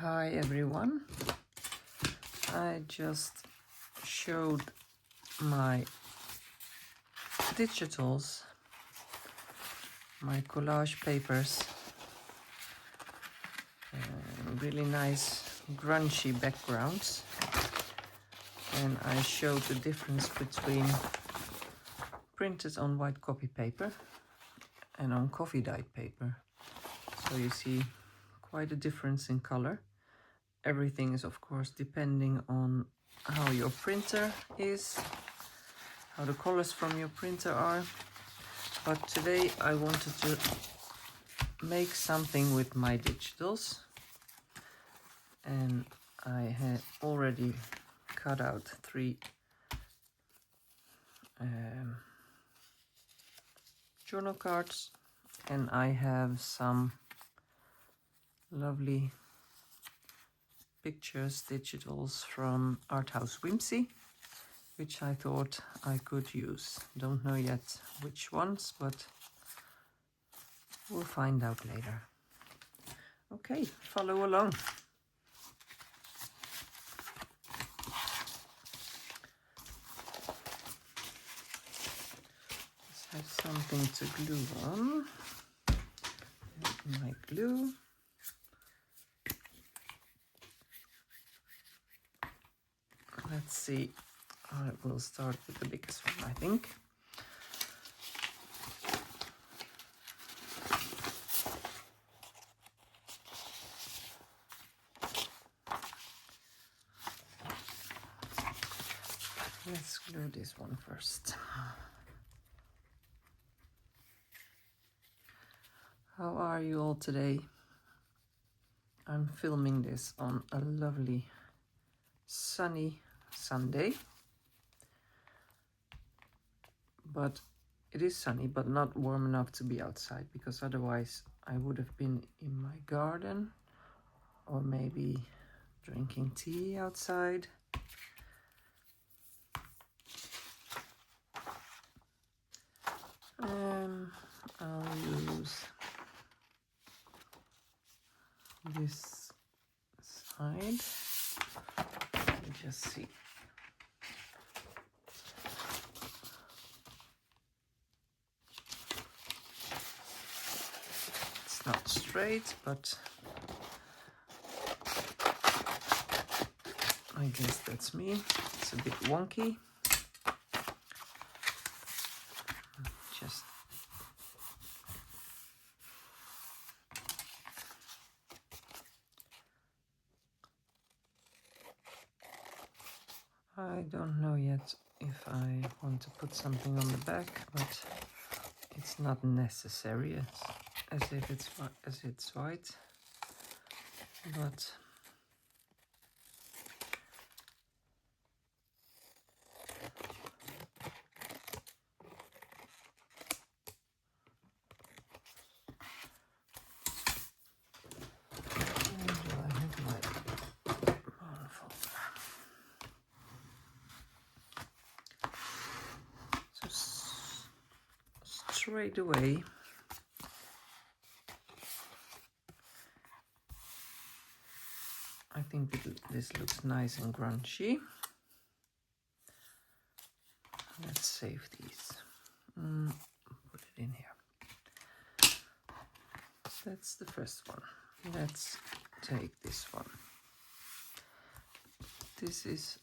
Hi everyone, I just showed my digitals, my collage papers, really nice grungy backgrounds, and I showed the difference between printed on white copy paper and on coffee dyed paper. So you see quite a difference in color. Everything is of course depending on how your printer is, how the colors from your printer are. But today I wanted to make something with my digitals, and I had already cut out 3 journal cards, and I have some lovely pictures, digitals from Art House Whimsy, which I thought I could use. Don't know yet which ones, but we'll find out later. Okay, follow along. Let's have something to glue on. My glue. Let's see. I will start with the biggest one, I think. Let's glue this one first. How are you all today? I'm filming this on a lovely sunny Sunday. But it is sunny, but not warm enough to be outside, because otherwise I would have been in my garden or maybe drinking tea outside. I'll use this side. Let me just see. It's not straight, but I guess that's me. It's a bit wonky. Just I don't know yet if I want to put something on the back, but it's not necessary as it's white. But straight away I think this looks nice and grungy. Let's save these. Put it in here. That's the first one. Let's take this one. This is,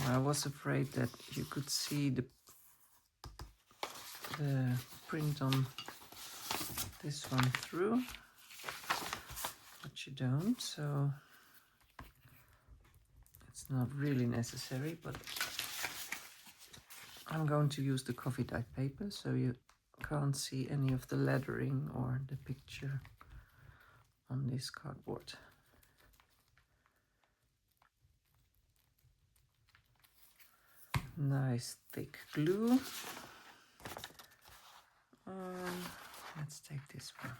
I was afraid that you could see the print on this one through, but you don't, so it's not really necessary. But I'm going to use the coffee dyed paper, so you can't see any of the lettering or the picture on this cardboard. Nice thick glue. Let's take this one.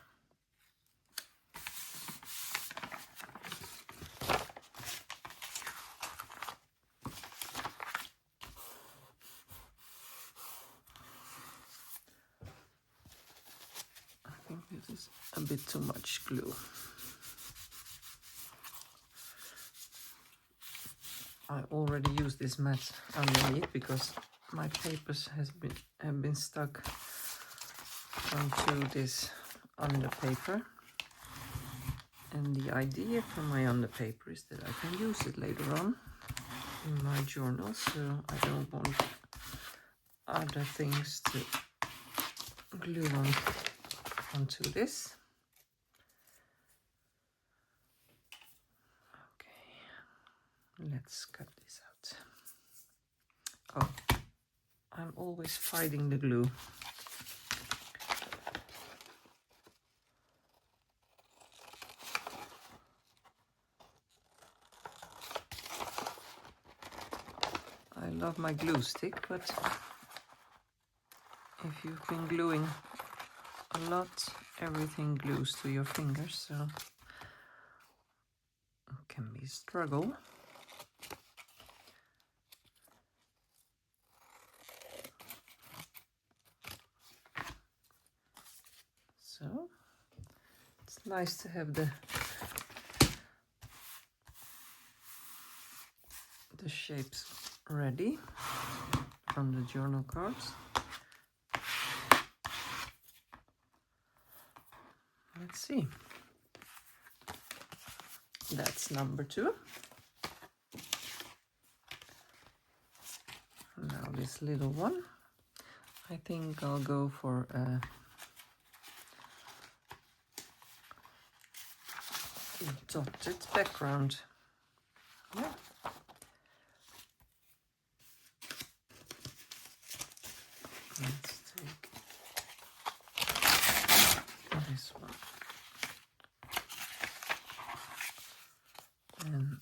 I think this is a bit too much glue. I already used this mat underneath because my papers have been stuck onto this underpaper. And the idea for my underpaper is that I can use it later on in my journal, so I don't want other things to glue onto this. Okay, let's cut this out. Oh, I'm always fighting the glue. I love my glue stick, but if you've been gluing a lot, everything glues to your fingers, so it can be a struggle. So it's nice to have the shapes ready from the journal cards. Let's see. That's number 2. Now this little one, I think I'll go for a dotted background. Yeah. Let's take this one and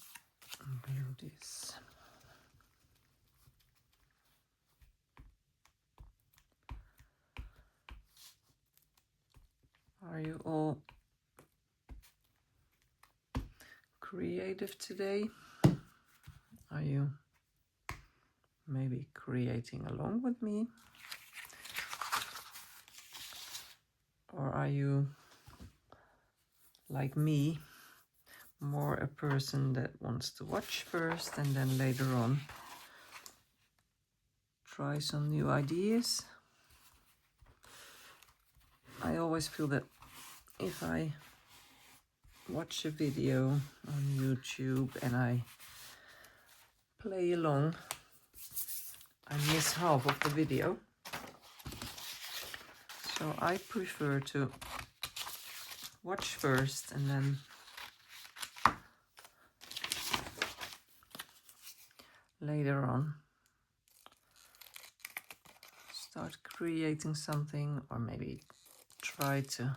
glue this. Are you all creative today? Are you maybe creating along with me? Or are you, like me, more a person that wants to watch first and then later on try some new ideas? I always feel that if I watch a video on YouTube and I play along, I miss half of the video. So I prefer to watch first and then later on start creating something, or maybe try to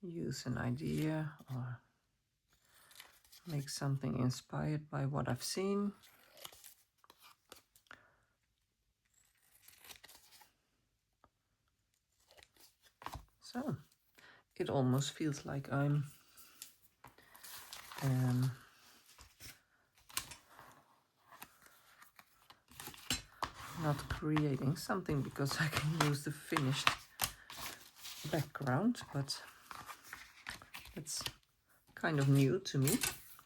use an idea or make something inspired by what I've seen. So it almost feels like I'm not creating something because I can use the finished background, but it's kind of new to me.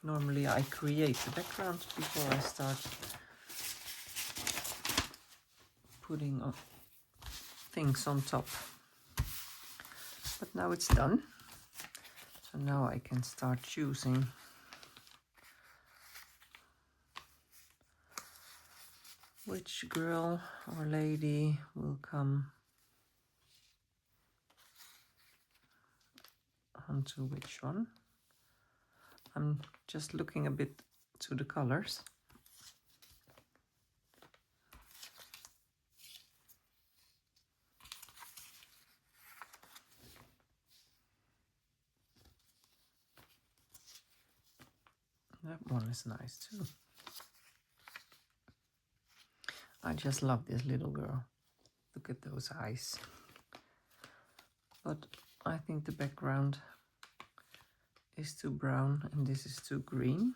Normally I create the background before I start putting things on top. But now it's done. So now I can start choosing which girl or lady will come onto which one. I'm just looking a bit to the colors. That one is nice too. I just love this little girl. Look at those eyes. But I think the background is too brown and this is too green.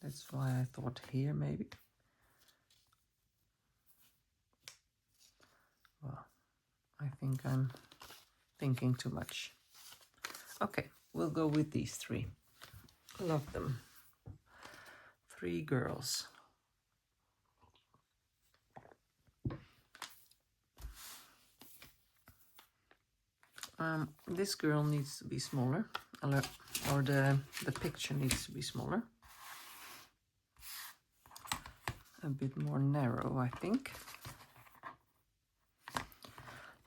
That's why I thought here maybe. Well, I think I'm thinking too much. Okay, we'll go with these three. Love them. 3 girls. This girl needs to be smaller, or the picture needs to be smaller. A bit more narrow, I think.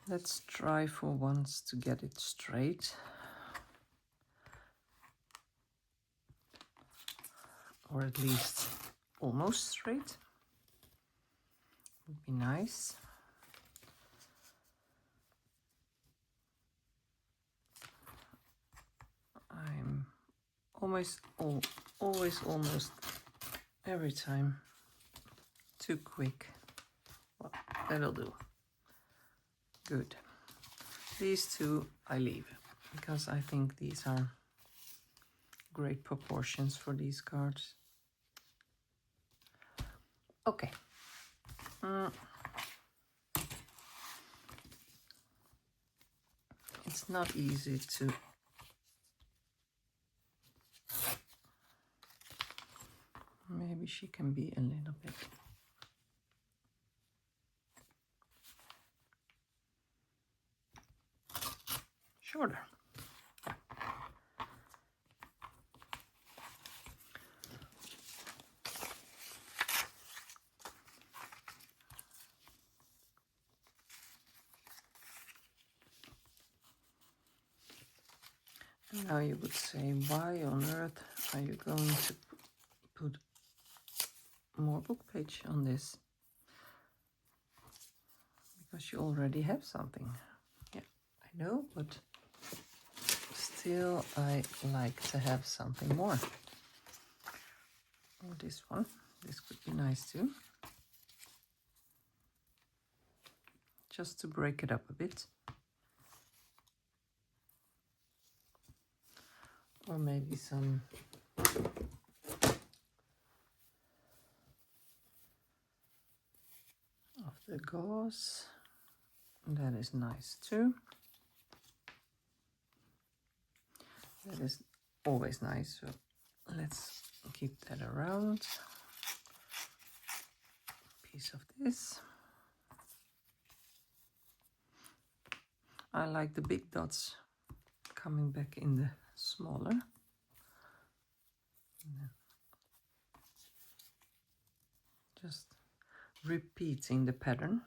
Let's try for once to get it straight. Or at least almost straight. Would be nice. I'm always almost every time too quick. Well, that'll do. Good. These two I leave because I think these are great proportions for these cards. Okay. It's not easy to maybe she can be a little bit shorter. Now you would say, why on earth are you going to put more book page on this? Because you already have something. Yeah, I know, but still I like to have something more. Or this one. This could be nice too. Just to break it up a bit. Or maybe some of the gauze. That is nice too. That is always nice, so let's keep that around. Piece of this. I like the big dots coming back in the smaller. Just repeating the pattern.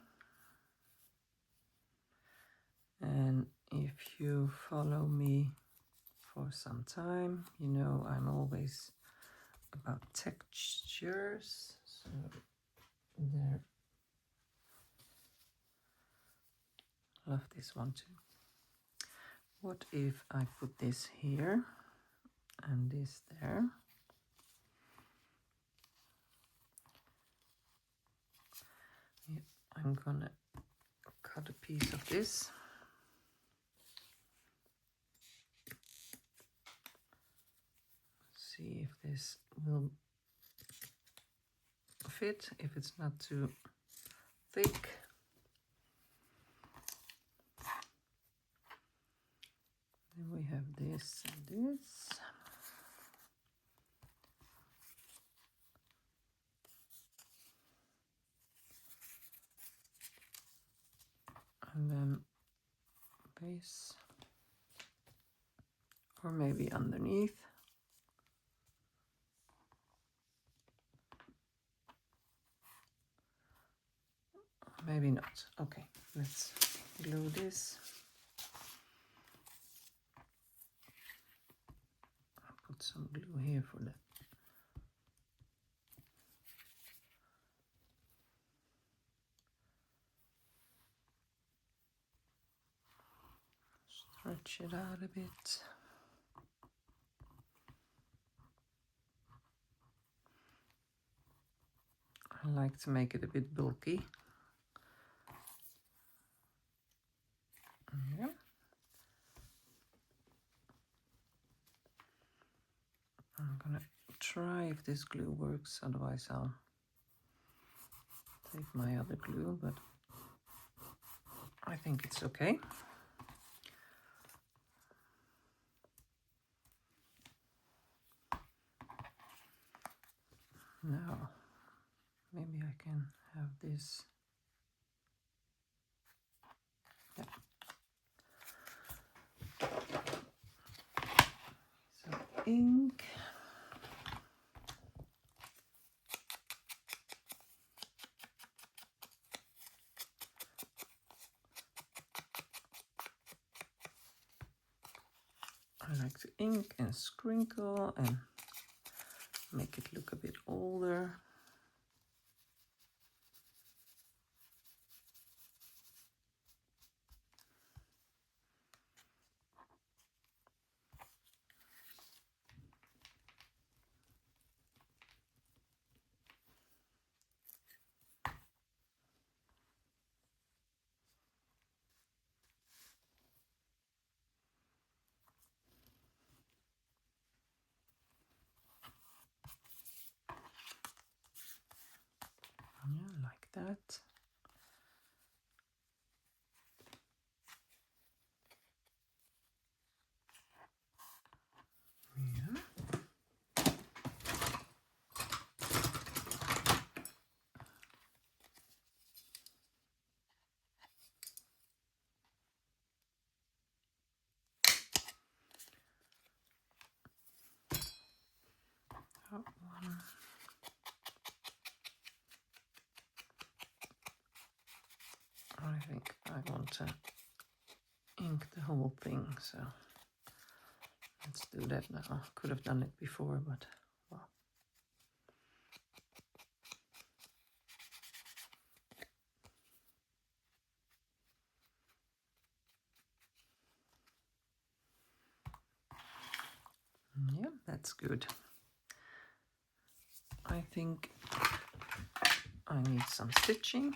And if you follow me for some time, you know I'm always about textures. So there. Love this one too. What if I put this here and this there? Yeah, I'm gonna cut a piece of this. See if this will fit, if it's not too thick. Then we have this and this. And then base, or maybe underneath. Maybe not. Okay, let's glue this. I'll put some glue here for that. Stretch it out a bit. I like to make it a bit bulky. Yeah. I'm gonna try if this glue works, otherwise I'll take my other glue, but I think it's okay. this. Yeah. So ink. I like to ink and sprinkle and make it look a bit older. Yeah, like that. Yeah. That one. I think I want to ink the whole thing, so let's do that now. Could have done it before, but well. Yeah, that's good. I think I need some stitching.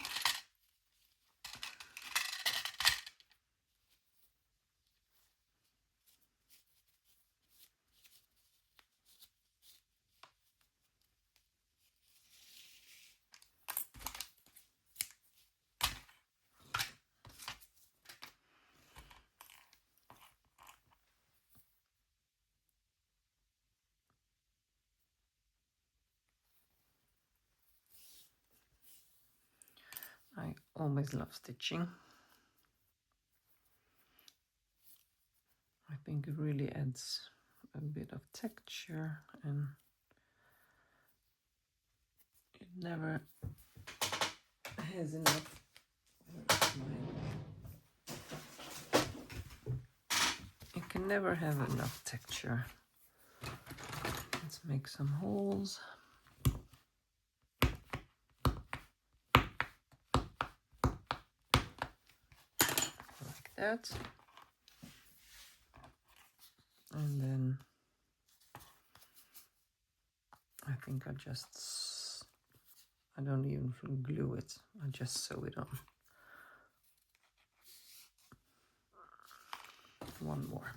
I always love stitching. I think it really adds a bit of texture, and it never has enough. It can never have enough texture. Let's make some holes. Like that. And then I think I don't even glue it. I just sew it on. One more.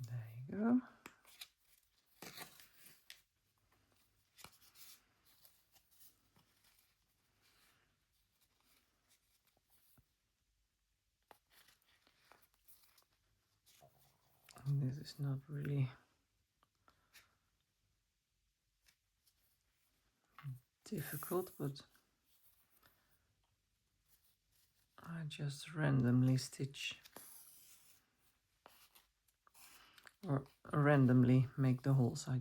There you go. And this is not really difficult, but I just randomly stitch or randomly make the holes. I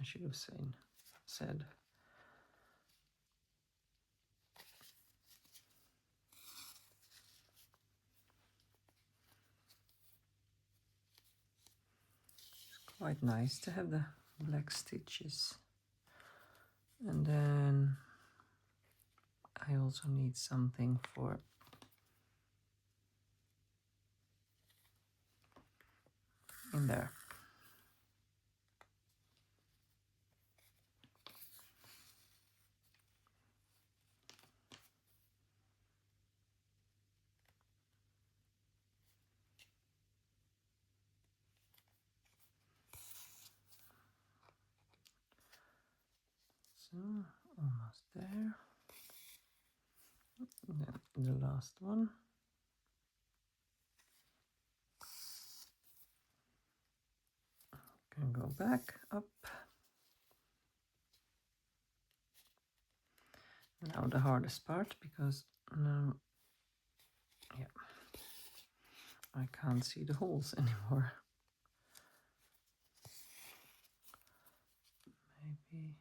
should have said. It's quite nice to have the black stitches. And then I also need something for in there. So almost there. And then the last one. Can go back, up. Now the hardest part, because now, yeah, I can't see the holes anymore. Maybe.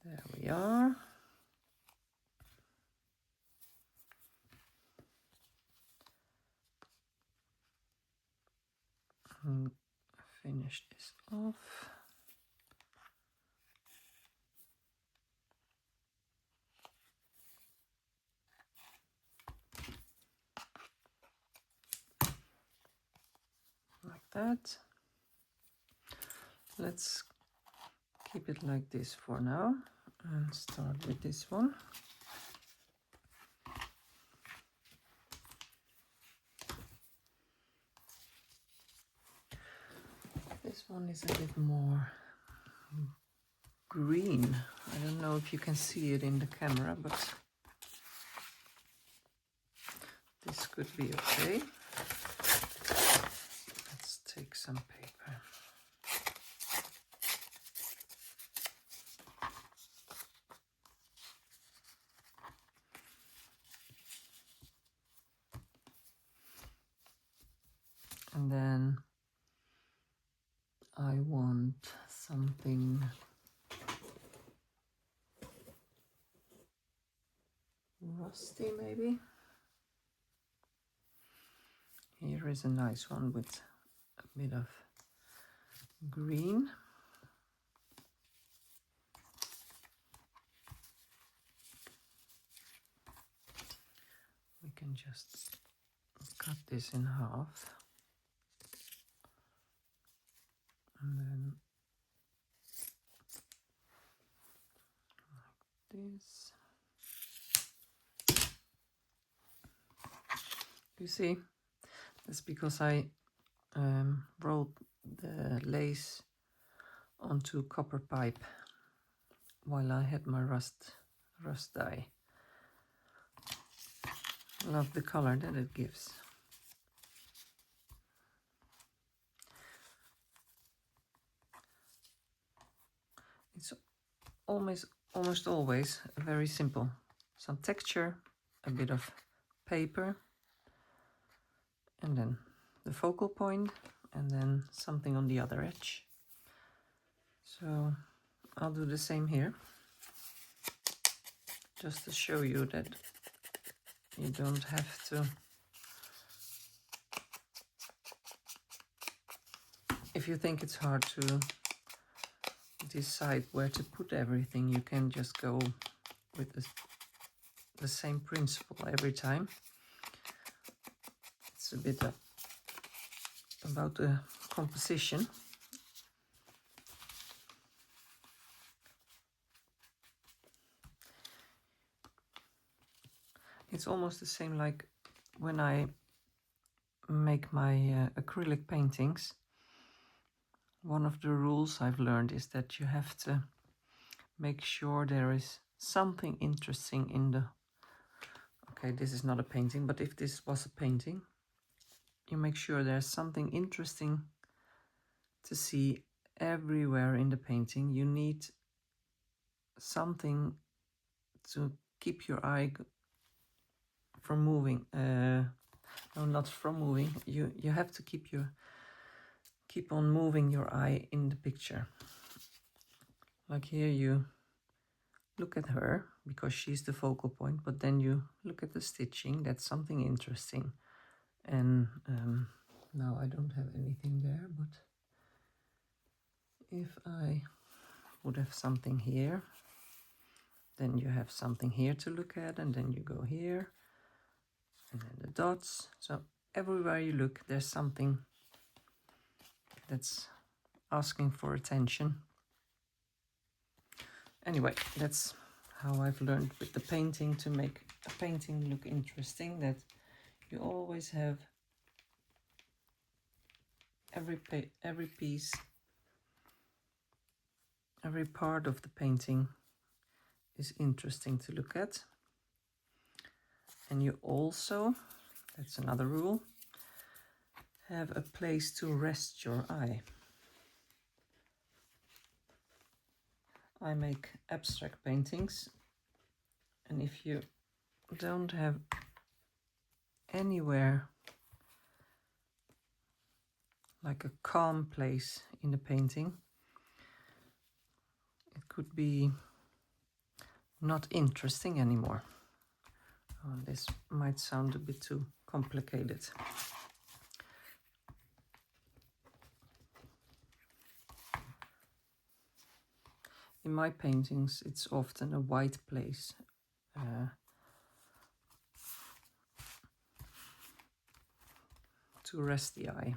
There we are. And finish this off. Like that. Let's keep it like this for now and start with this one. This one is a bit more green. I don't know if you can see it in the camera, but this could be okay. Let's take some paper. And then I want something rusty maybe. Here is a nice one with a bit of green. We can just cut this in half. And then like this. You see, that's because I rolled the lace onto copper pipe while I had my rust dye. Love the color that it gives. It's almost always very simple. Some texture, a bit of paper, and then the focal point, and then something on the other edge. So I'll do the same here, just to show you that you don't have to, if you think it's hard to decide where to put everything, you can just go with the same principle every time. It's a bit about the composition. It's almost the same like when I make my acrylic paintings. One of the rules I've learned is that you have to make sure there is something interesting in the... Okay, this is not a painting, but if this was a painting, you make sure there's something interesting to see everywhere in the painting. You need something to keep your eye from moving. No, not from moving. You have to keep on moving your eye in the picture. Like here, you look at her because she's the focal point, but then you look at the stitching. That's something interesting. And now I don't have anything there, but if I would have something here, then you have something here to look at, and then you go here, and then the dots. So everywhere you look, there's something that's asking for attention. Anyway, that's how I've learned with the painting to make a painting look interesting, that you always have every part of the painting is interesting to look at. And you also, that's another rule, have a place to rest your eye. I make abstract paintings, and if you don't have anywhere like a calm place in the painting, it could be not interesting anymore. Oh, this might sound a bit too complicated. In my paintings, it's often a white place. To rest the eye.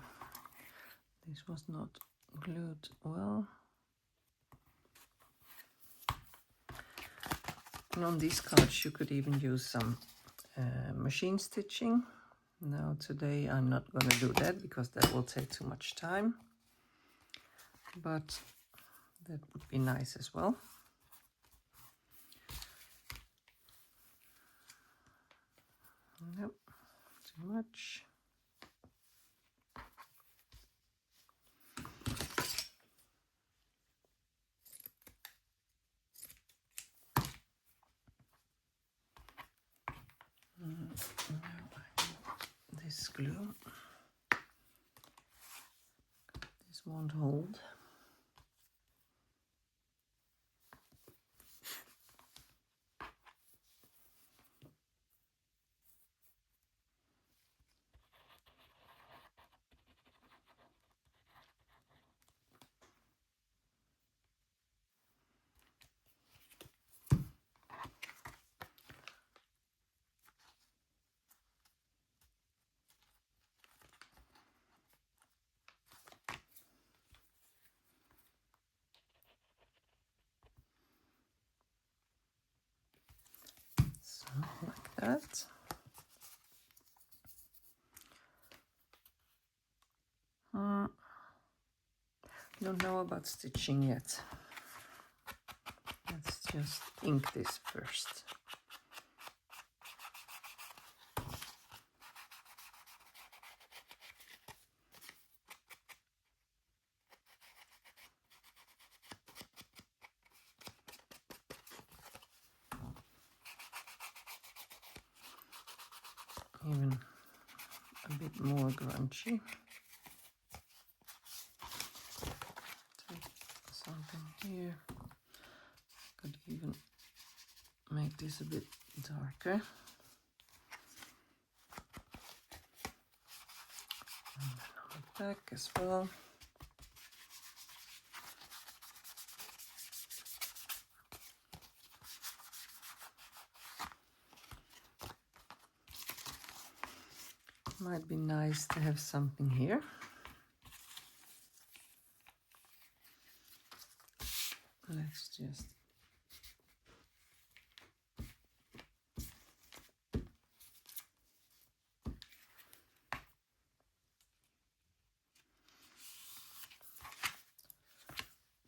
This was not glued well. And on these cards you could even use some machine stitching. Now today I'm not going to do that because that will take too much time. But that would be nice as well. Nope, too much. This glue. This won't hold. Like that. Don't know about stitching yet. Let's just ink this first. Even a bit more grungy. Take something here. Could even make this a bit darker. And then on the back as well. Might be nice to have something here. Let's just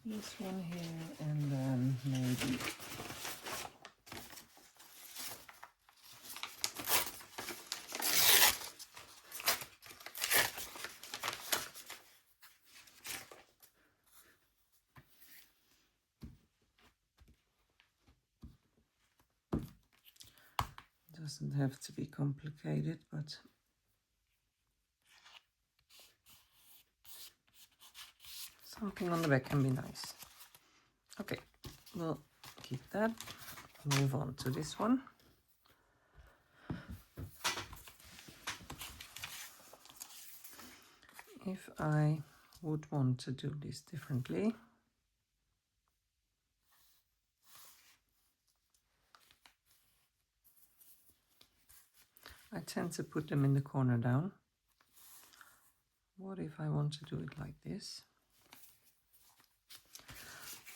this one here, and then maybe doesn't have to be complicated, but something on the back can be nice. Okay, we'll keep that. Move on to this one. If I would want to do this differently, I tend to put them in the corner down. What if I want to do it like this?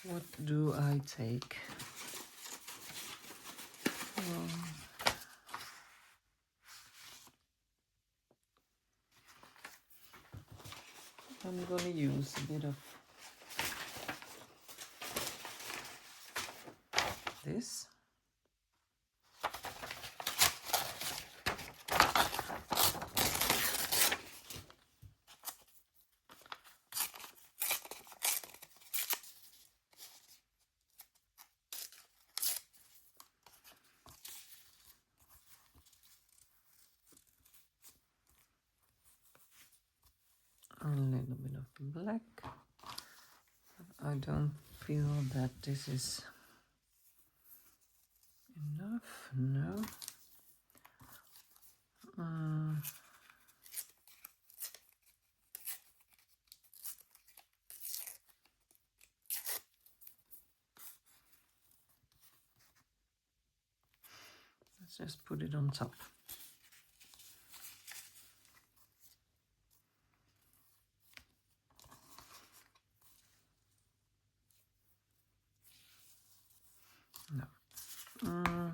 What do I take? I'm going to use a bit of this. A little bit of black. I don't feel that this is enough. No. Let's just put it on top. No.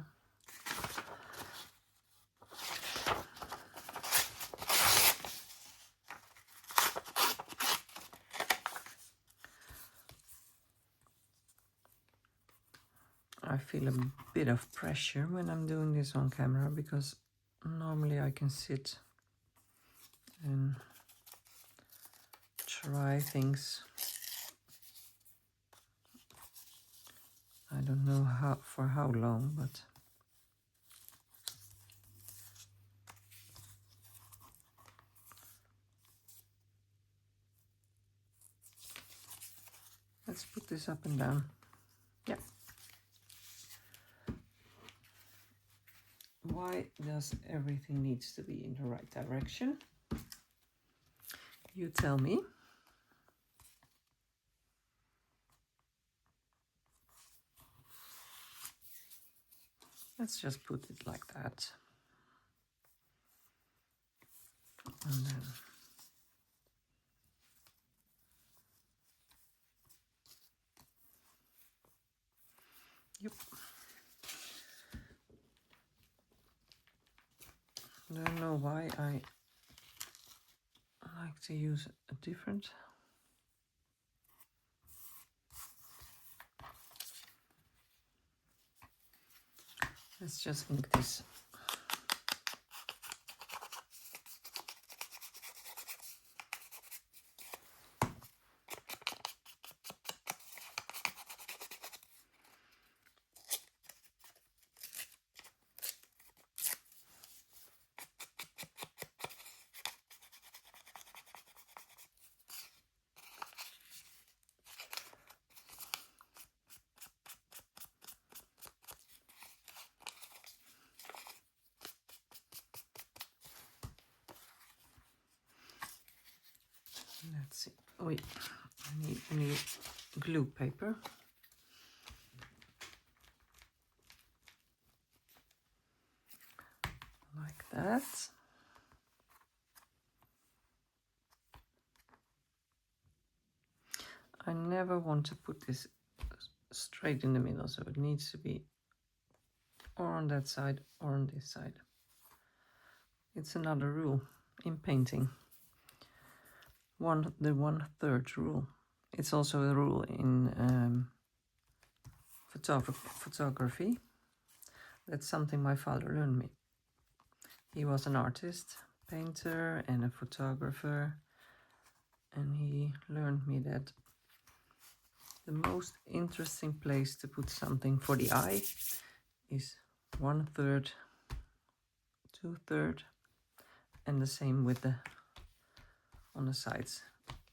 I feel a bit of pressure when I'm doing this on camera, because normally I can sit and try things. I don't know for how long, but let's put this up and down. Yeah. Why does everything needs to be in the right direction? You tell me. Let's just put it like that. And then yep. I don't know why I like to use a different. Let's just ink this. Let's see. Wait, I need new glue paper. Like that. I never want to put this straight in the middle, so it needs to be or on that side or on this side. It's another rule in painting. The 1/3 rule. It's also a rule in photography. That's something my father learned me. He was an artist, painter, and a photographer, and he learned me that the most interesting place to put something for the eye is 1/3, 2/3, and the same with the on the sides.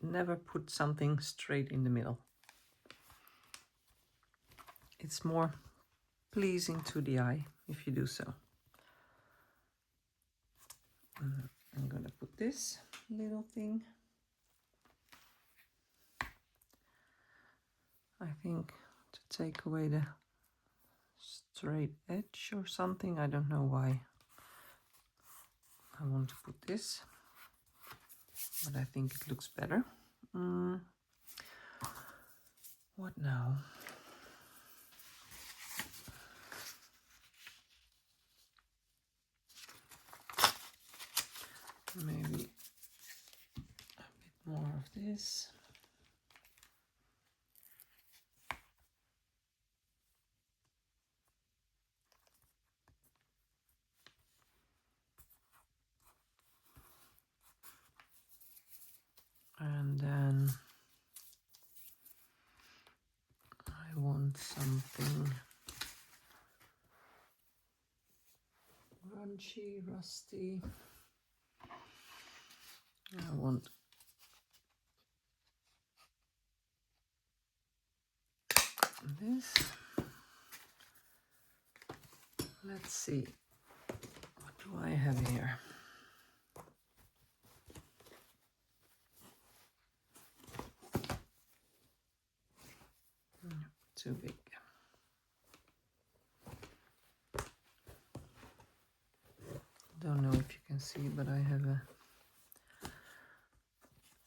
Never put something straight in the middle. It's more pleasing to the eye if you do so. I'm gonna put this little thing, I think, to take away the straight edge or something. I don't know why I want to put this, but I think it looks better. What now? Maybe a bit more of this. then I want something grungy, rusty. I want this. Let's see, what do I have here? Too big. Don't know if you can see, but I have a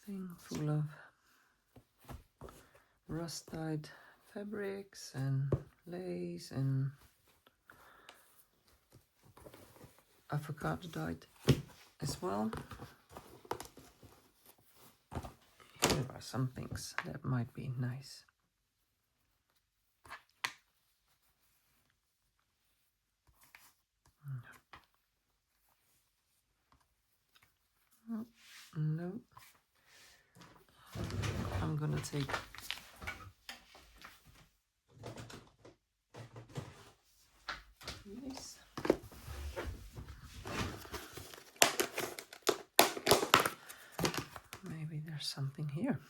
thing full of rust-dyed fabrics and lace and avocado dyed as well. Here are some things that might be nice. No. I'm gonna take this. Maybe there's something here.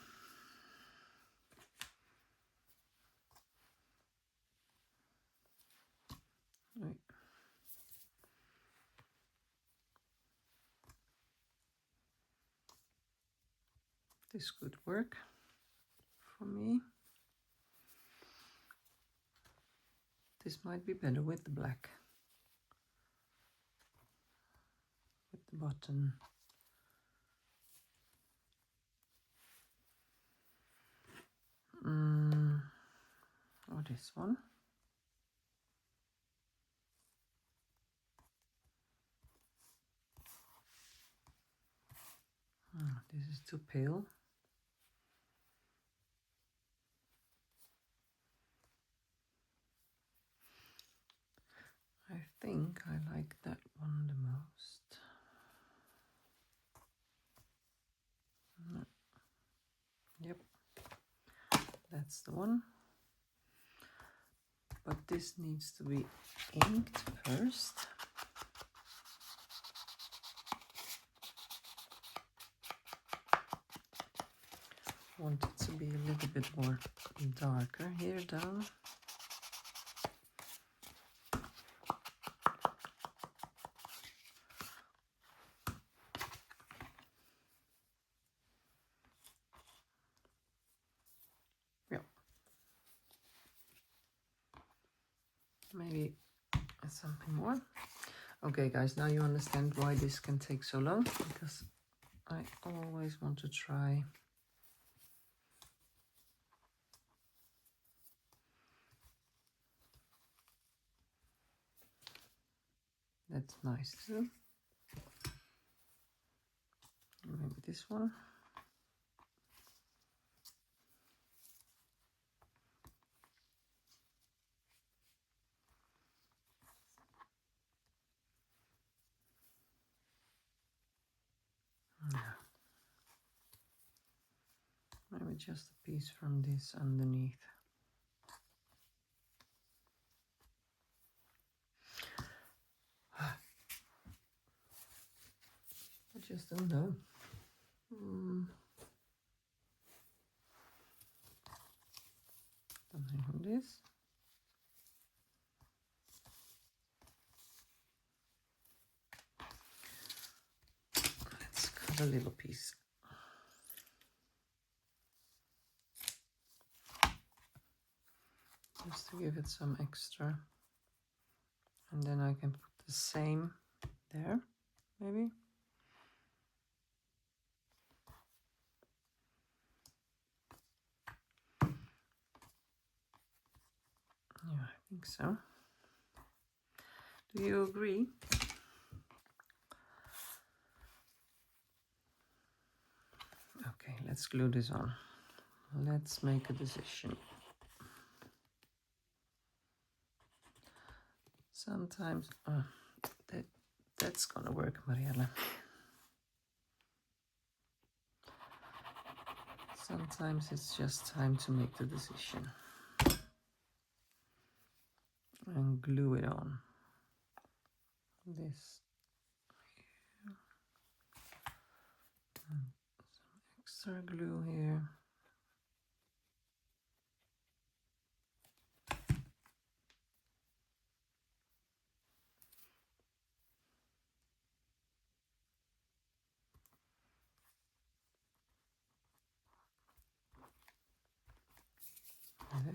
Wait. This could work for me. This might be better with the black. With the button. Or this one. This is too pale. I think I like that one the most. No. Yep, that's the one. But this needs to be inked first. Want it to be a little bit more darker here down. Maybe something more. Okay guys, now you understand why this can take so long, because I always want to try that's nice too. Maybe this one. Maybe just a piece from this underneath. I just don't know. Something on this. Let's cut a little piece. Just to give it some extra. And then I can put the same there, maybe. Yeah, I think so. Do you agree? Okay, let's glue this on. Let's make a decision. Sometimes, that's gonna work, Mariella. Sometimes it's just time to make the decision and glue it on. This here. And some extra glue here.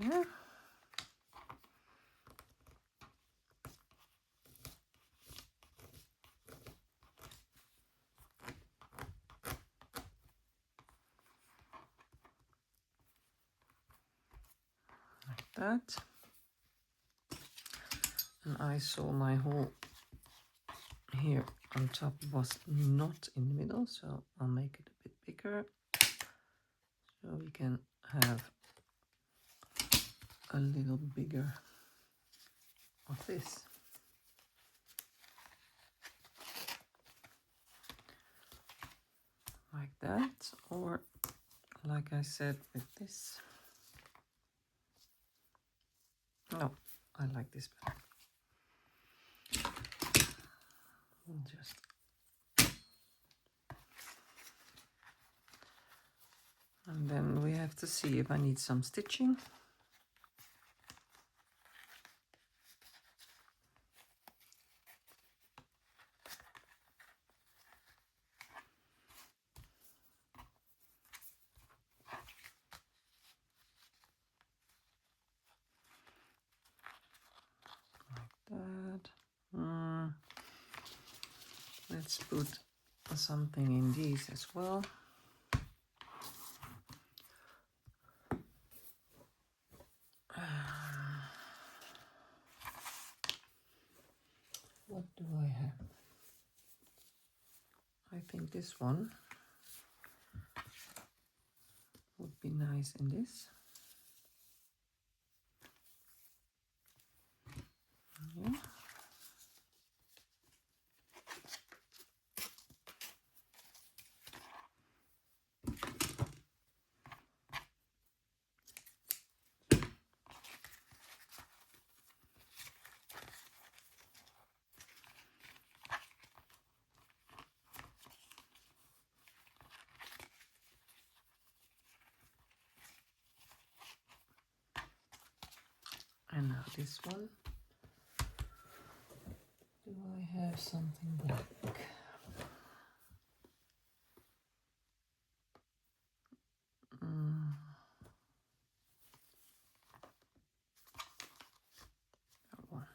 There. Like that. And I saw my hole here on top was not in the middle, so I'll make it a bit bigger so we can have a little bigger of this. Like that, or like I said with this. No, I like this better. We'll just and then we have to see if I need some stitching. That. Let's put something in these as well. What do I have? I think this one would be nice in this. Yeah. And now this one. Do I have something black? That one.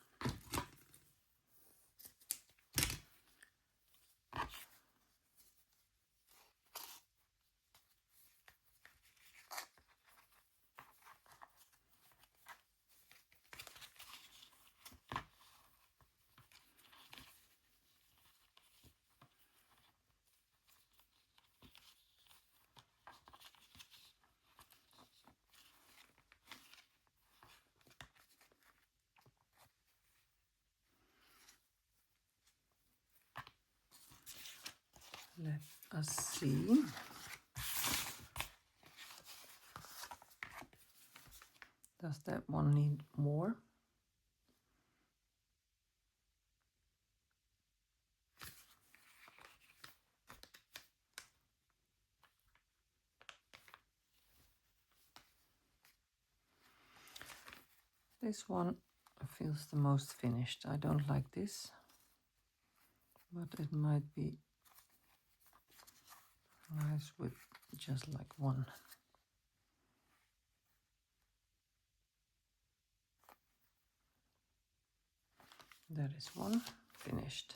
Let us see. Does that one need more? This one feels the most finished. I don't like this, but it might be nice with just like one. That is one finished.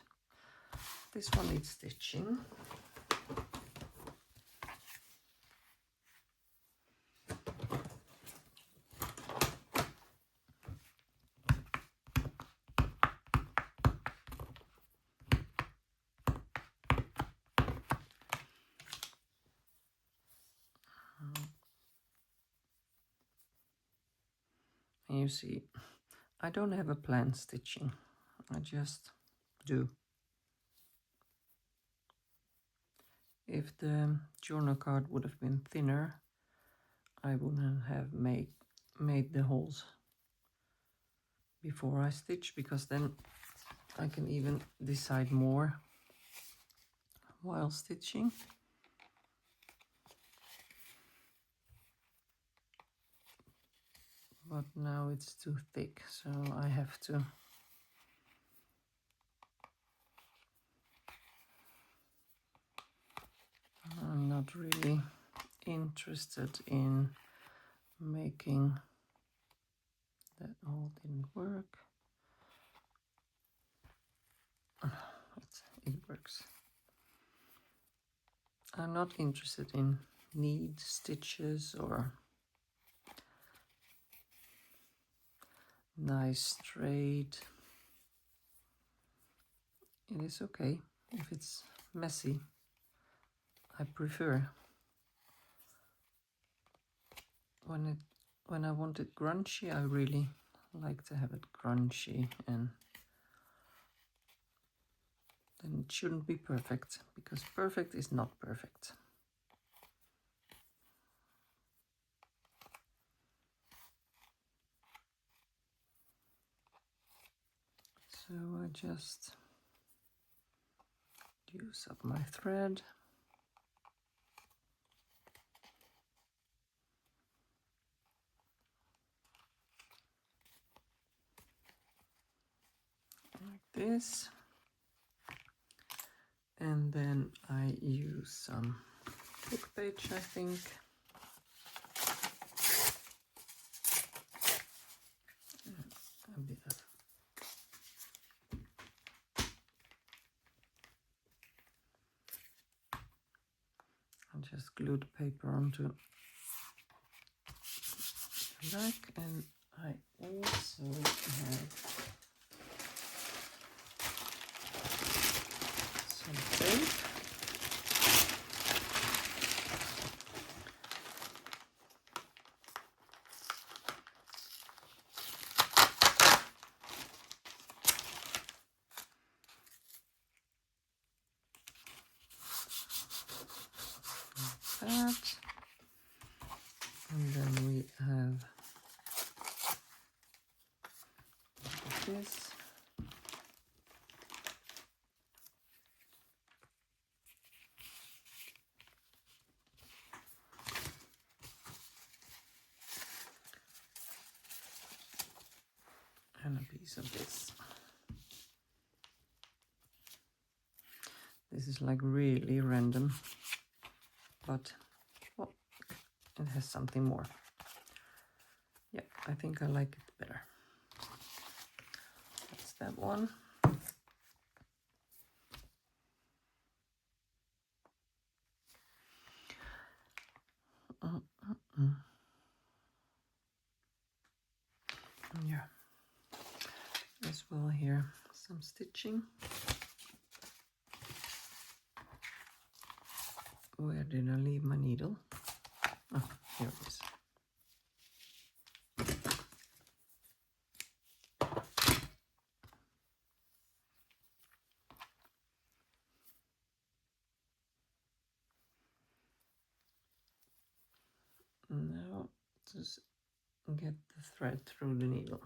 This one needs stitching. And you see, I don't have a plan stitching. I just do. If the journal card would have been thinner, I wouldn't have made the holes before I stitch, because then I can even decide more while stitching. But now it's too thick, so I have to I'm not really interested in making that. All didn't work. It works. I'm not interested in neat stitches or nice straight. It is okay if it's messy. I prefer when I want it grungy. I really like to have it grungy, and then it shouldn't be perfect, because perfect is not perfect. So I just use up my thread. Like this. And then I use some book page, I think. A bit of I just glued paper onto the back, and I also have some tape. That, and then we have this. And a piece of this. This is like really random, but well, it has something more. Yeah, I think I like it better. That's that one. Yeah, as well here, some stitching. Where did I leave my needle? Oh, here it is. Now just get the thread through the needle.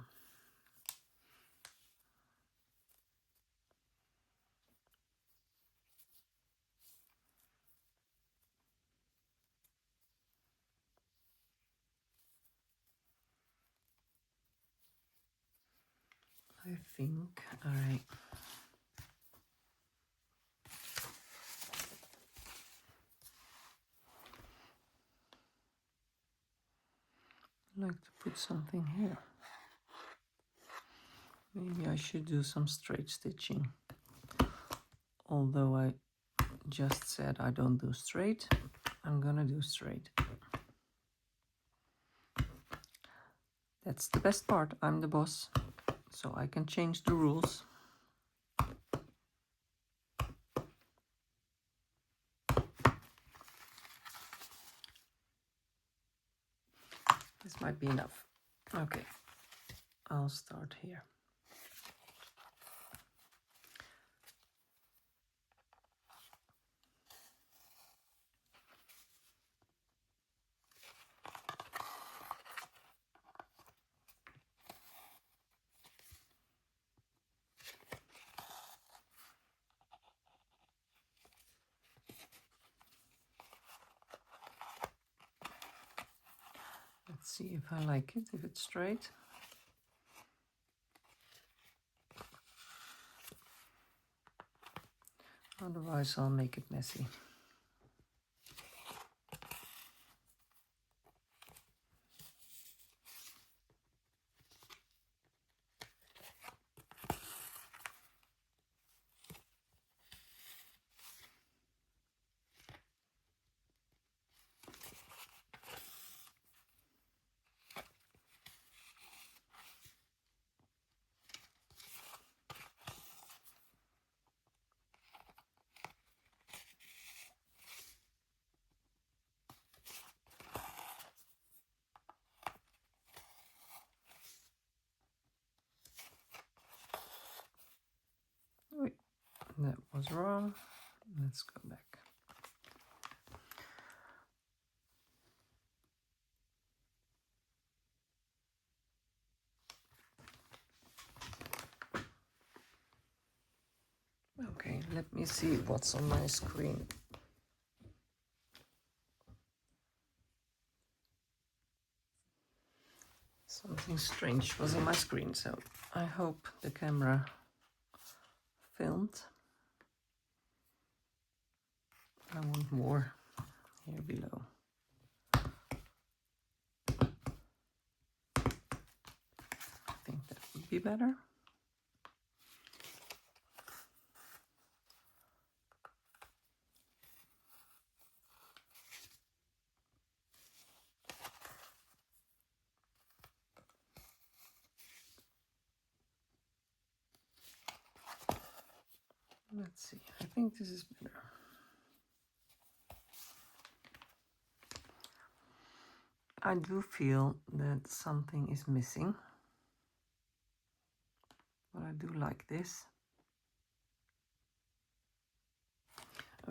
I think I like to put something here. Maybe I should do some straight stitching. Although I just said I don't do straight, I'm gonna do straight. That's the best part. I'm the boss, so I can change the rules. This might be enough. Okay, I'll start here. see if I like it, if it's straight. Otherwise I'll make it messy. Wait, that was wrong. Let's go back. Okay, let me see what's on my screen. Something strange was on my screen, so I hope the camera filmed. I want more here below. I think that would be better. Let's see, I think this is better. I do feel that something is missing, but I do like this.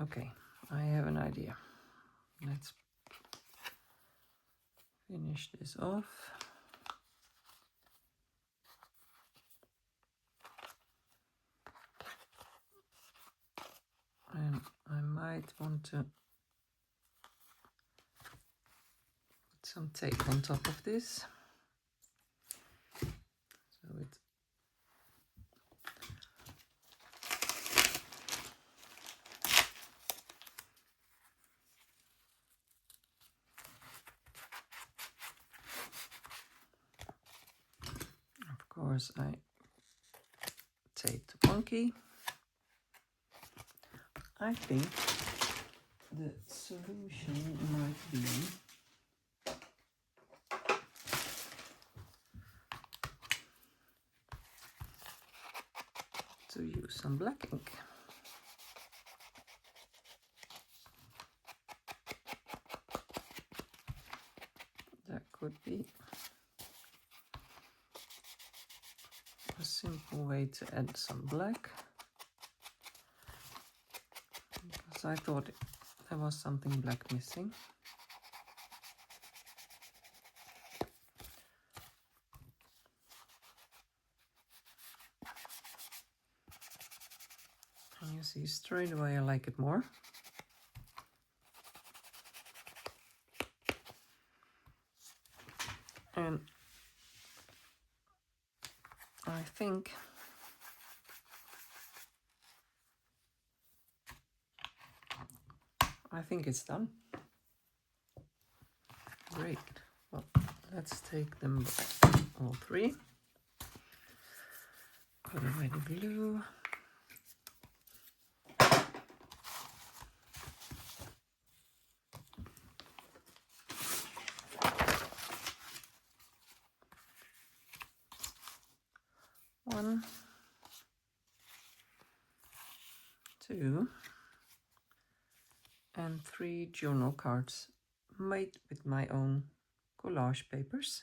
Okay, I have an idea. Let's finish this off. And I might want to put some tape on top of this. So it of course I taped one key. I think the solution might be to use some black ink. That could be a simple way to add some black. Because I thought there was something black missing. And you see straight away I like it more. And I think it's done. Great. Well, let's take them all three. Put away the glue. One, two, and three journal cards made with my own collage papers.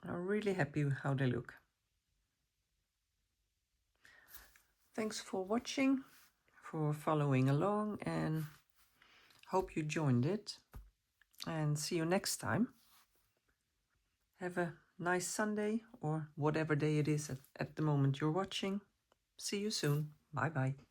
I'm really happy with how they look. Thanks for watching, for following along, and hope you joined it. And see you next time. Have a nice Sunday or whatever day it is at the moment you're watching. See you soon. Bye bye.